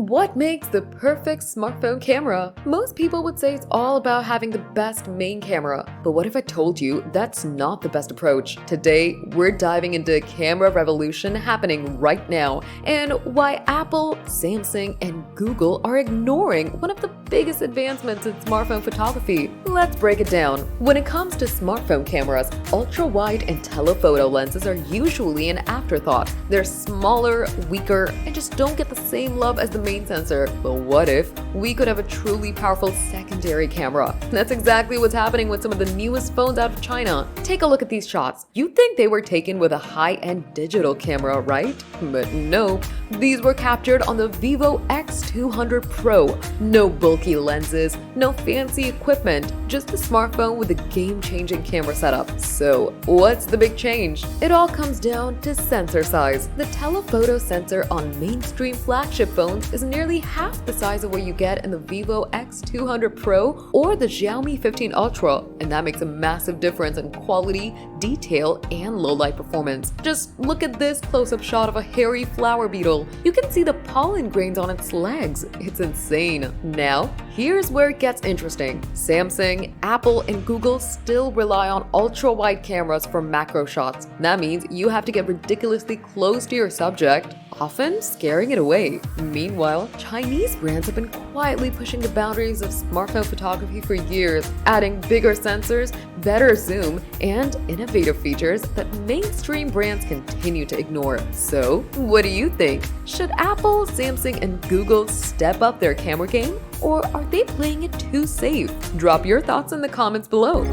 What makes the perfect smartphone camera? Most people would say it's all about having the best main camera, but what if I told you that's not the best approach? Today, we're diving into a camera revolution happening right now and why Apple, Samsung, and Google are ignoring one of the biggest advancements in smartphone photography. Let's break it down. When it comes to smartphone cameras, ultra-wide and telephoto lenses are usually an afterthought. They're smaller, weaker, and just don't get the same love as the main sensor. But what if we could have a truly powerful secondary camera? That's exactly what's happening with some of the newest phones out of China. Take a look at these shots. You'd think they were taken with a high-end digital camera, right? But no, these were captured on the Vivo X200 Pro. No bulky lenses, no fancy equipment, just a smartphone with a game-changing camera setup. So what's the big change? It all comes down to sensor size. The telephoto sensor on mainstream flagship phones is nearly half the size of what you get in the Vivo X200 Pro or the Xiaomi 15 Ultra, and that makes a massive difference in quality, detail, and low-light performance. Just look at this close-up shot of a hairy flower beetle. You can see the pollen grains on its legs. It's insane. Now, here's where it gets interesting. Samsung, Apple, and Google still rely on ultra-wide cameras for macro shots. That means you have to get ridiculously close to your subject, often scaring it away. Meanwhile, Chinese brands have been quietly pushing the boundaries of smartphone photography for years, adding bigger sensors, better zoom, and innovative features that mainstream brands continue to ignore. So, what do you think? Should Apple, Samsung, and Google step up their camera game? Or are they playing it too safe? Drop your thoughts in the comments below.